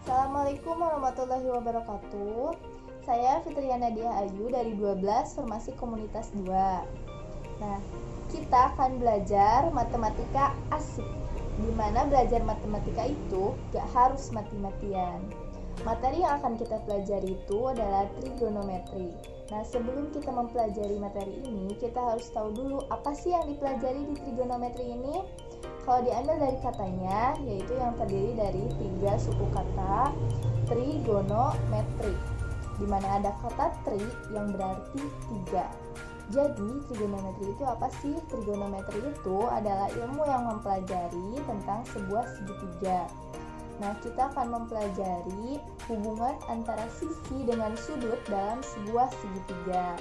Assalamualaikum warahmatullahi wabarakatuh. Saya Fitriana Dia Ayu dari 12 Formasi Komunitas 2. Nah, kita akan belajar matematika asik, di mana belajar matematika itu gak harus mati-matian. Materi yang akan kita pelajari itu adalah trigonometri. Nah, sebelum kita mempelajari materi ini, kita harus tahu dulu apa sih yang dipelajari di trigonometri ini. Kalau diambil dari katanya, yaitu yang terdiri dari 3 suku kata trigonometri, di mana ada kata tri yang berarti 3. Jadi, trigonometri itu apa sih? Trigonometri itu adalah ilmu yang mempelajari tentang sebuah segitiga. Nah, kita akan mempelajari hubungan antara sisi dengan sudut dalam sebuah segitiga.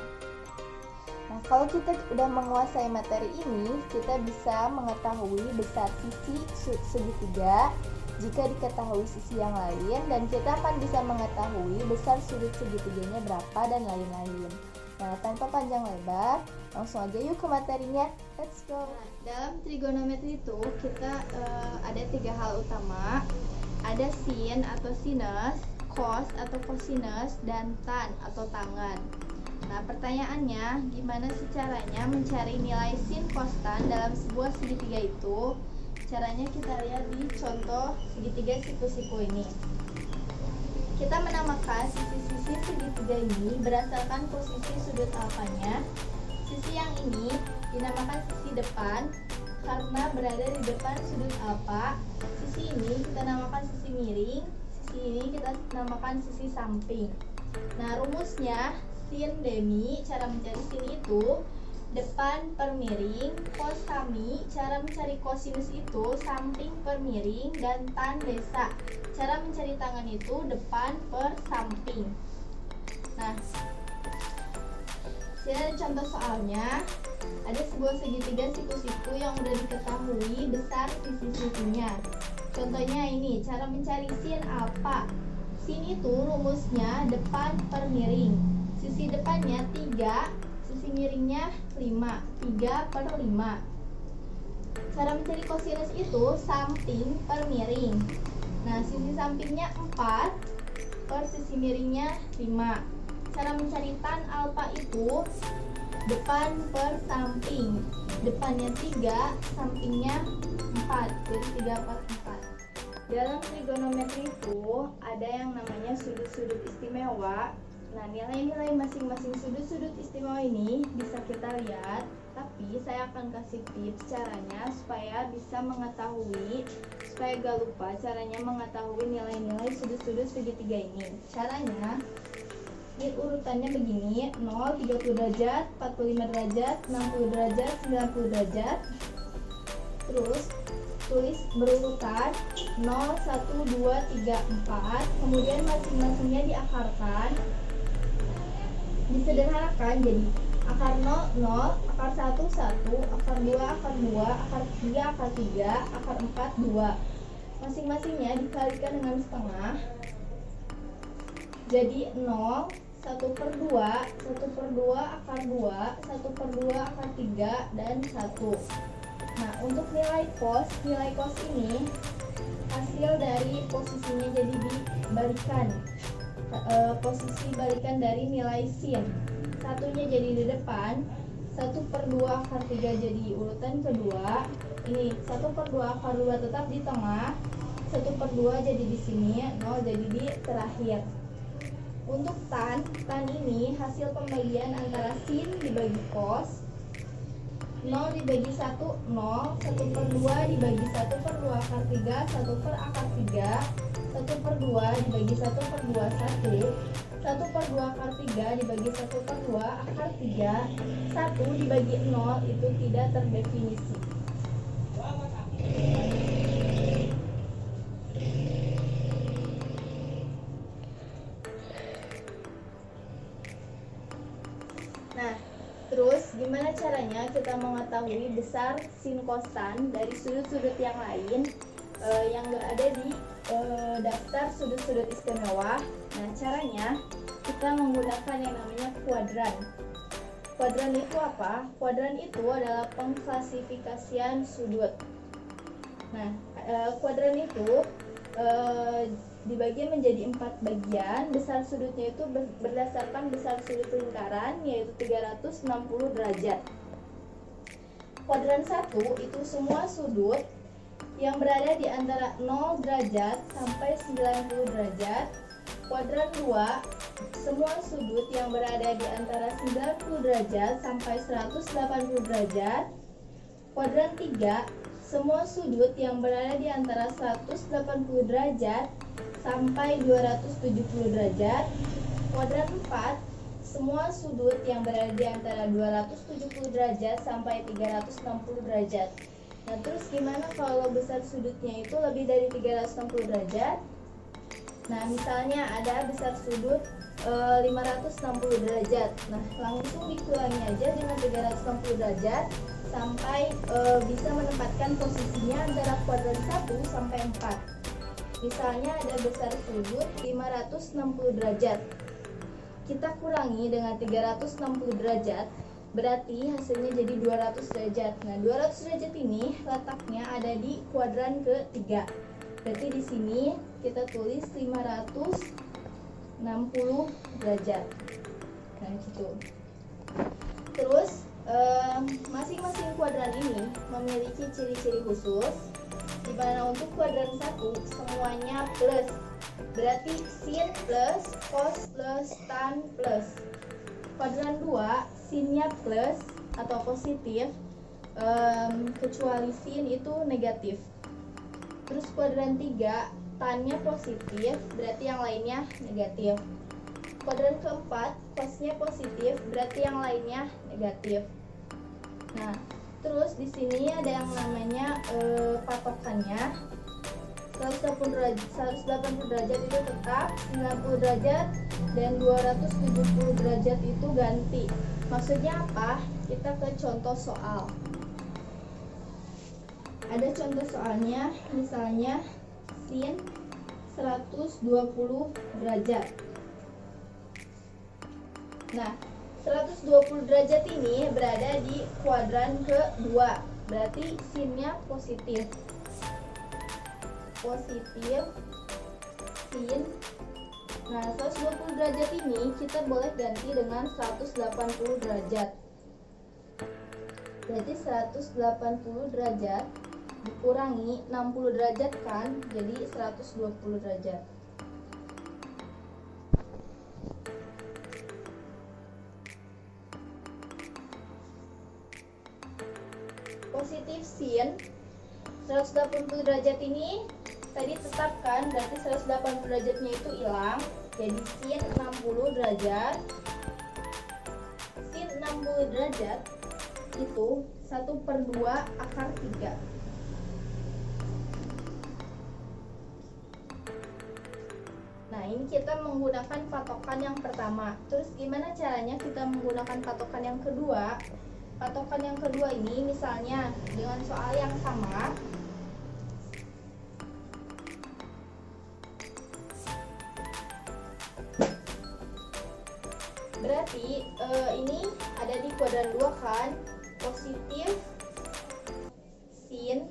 Nah, kalau kita udah menguasai materi ini, kita bisa mengetahui besar sisi segitiga jika diketahui sisi yang lain, dan kita akan bisa mengetahui besar sudut segitiganya berapa dan lain-lain. Nah, tanpa panjang lebar, langsung aja yuk ke materinya. Let's go. Nah, dalam trigonometri itu kita ada 3 hal utama. Ada sin atau sinus, cos atau cosinus, dan tan atau tangen. Nah, pertanyaannya, gimana sih caranya mencari nilai sin cos tan dalam sebuah segitiga itu? Caranya kita lihat di contoh segitiga siku-siku ini. Kita menamakan sisi-sisi segitiga ini berdasarkan posisi sudut alfanya. Sisi yang ini dinamakan sisi depan karena berada di depan sudut alfa. Sisi ini kita namakan sisi miring. Sisi ini kita namakan sisi samping. Nah, rumusnya sin demi, cara mencari sin itu depan per miring, cos sami, cara mencari cosinus itu samping per miring, dan tan desa, cara mencari tangan itu depan per samping. Nah, sini ada contoh soalnya. Ada sebuah segitiga siku-siku yang udah diketahui besar sisi-sisinya. Contohnya ini, cara mencari sin alfa. Sin itu rumusnya depan per miring. Sisi depannya 3, sisi miringnya 5, 3 per 5. Cara mencari cosinus itu samping per miring. Nah, sisi sampingnya 4 per sisi miringnya 5. Cara mencari tan alfa itu depan per samping. Depannya 3, sampingnya 4, jadi 3 per 4. Dalam trigonometri itu ada yang namanya sudut-sudut istimewa. Nah, nilai-nilai masing-masing sudut-sudut istimewa ini bisa kita lihat, tapi saya akan kasih tips caranya supaya bisa mengetahui, supaya gak lupa caranya mengetahui nilai-nilai sudut-sudut segitiga ini. Caranya, lihat urutannya begini, 0, 30 derajat, 45 derajat, 60 derajat, 90 derajat. Terus, tulis berurutan 0, 1, 2, 3, 4, kemudian masing-masingnya diakarkan. Disederhanakan jadi akar 0, 0, akar 1, 1, akar 2, akar 2, akar 3, akar 3, akar 4, 2. Masing-masingnya dikalikan dengan setengah. Jadi 0, 1 per 2, 1 per 2 akar 2, 1 per 2 akar 3, dan 1. Nah, untuk nilai cos ini hasil dari posisinya jadi dibalikan. Posisi balikan dari nilai sin. Satunya jadi di depan, 1 per 2 akar 3 jadi urutan kedua. Ini 1 per 2 akar 2 tetap di tengah, 1 per 2 jadi di sini, 0 jadi di terakhir. Untuk tan ini hasil pembagian antara sin dibagi cos. 0 dibagi 1, 0, 1 per 2 dibagi 1 per 2 akar 3, 1 per akar 3, 1 per 2 dibagi 1 per 2, 1, 1 per 2 akar 3 dibagi 1 per 2 akar 3, 1 dibagi 0 itu tidak terdefinisi. Nah, terus gimana caranya kita mengetahui besar sin cos tan dari sudut-sudut yang lain yang ada di daftar sudut-sudut istimewa? Nah, caranya kita menggunakan yang namanya kuadran. Kuadran itu apa? Kuadran itu adalah pengklasifikasian sudut. Nah, kuadran itu dibagi menjadi 4 bagian. Besar sudutnya itu berdasarkan besar sudut lingkaran, yaitu 360 derajat. Kuadran 1 itu semua sudut yang berada di antara 0 derajat sampai 90 derajat. Kuadran 2 semua sudut yang berada di antara 90 derajat sampai 180 derajat. Kuadran 3 semua sudut yang berada di antara 180 derajat sampai 270 derajat. Kuadran 4 semua sudut yang berada di antara 270 derajat sampai 360 derajat. Nah, terus gimana kalau besar sudutnya itu lebih dari 360 derajat? Nah, misalnya ada besar sudut 560 derajat. Nah, langsung dikurangi aja dengan 360 derajat sampai bisa menempatkan posisinya antara kuadran 1 sampai 4. Misalnya ada besar sudut 560 derajat. Kita kurangi dengan 360 derajat, berarti hasilnya jadi 200 derajat. Nah, 200 derajat ini letaknya ada di kuadran ketiga. Berarti di sini kita tulis 560 derajat. Nah, gitu. Terus masing-masing kuadran ini memiliki ciri-ciri khusus, di mana untuk kuadran 1 semuanya plus, berarti sin plus, cos plus, tan plus. Kuadran 2 sinnya plus atau positif, kecuali sin itu negatif. Terus kuadran 3 tannya positif, berarti yang lainnya negatif. Kuadran keempat cosnya positif, berarti yang lainnya negatif. Nah, terus di sini ada yang namanya patokannya. 180 derajat itu tetap, 90 derajat dan 270 derajat itu ganti. Maksudnya apa? Kita ke contoh soal. Ada contoh soalnya, misalnya sin 120 derajat. Nah, 120 derajat ini berada di kuadran kedua, berarti sinnya positif. Positif sin. Nah, 120 derajat ini kita boleh ganti dengan 180 derajat. Berarti 180 derajat dikurangi 60 derajat kan, jadi 120 derajat. Positif sin 180 derajat ini tadi tetapkan, berarti 180 derajatnya itu hilang, jadi sin 60 derajat. Sin 60 derajat itu 1/2 akar 3. Nah, ini kita menggunakan patokan yang pertama. Terus gimana caranya kita menggunakan patokan yang kedua? Patokan yang kedua ini misalnya dengan soal yang sama, berarti ini ada di kuadran 2 kan, positif sin.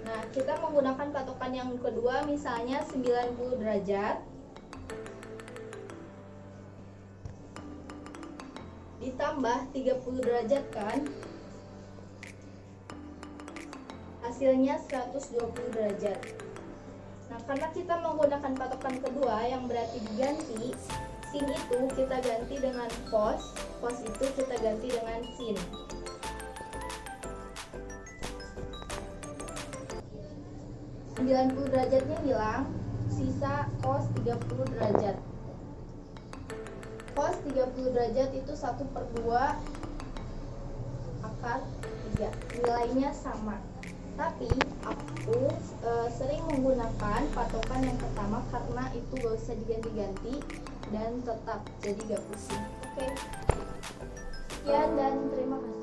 Nah, kita menggunakan patokan yang kedua, misalnya 90 derajat ditambah 30 derajat kan, hasilnya 120 derajat. Nah, karena kita menggunakan patokan kedua yang berarti diganti, sin itu kita ganti dengan cos, cos itu kita ganti dengan sin. (90 derajatnya hilang, sisa cos 30 derajat. Cos 30 derajat itu 1/2 akar 3. Nilainya sama. Tapi aku sering menggunakan patokan yang pertama karena itu gak usah diganti-ganti dan tetap, jadi gak pusing. Oke. Sekian dan terima kasih.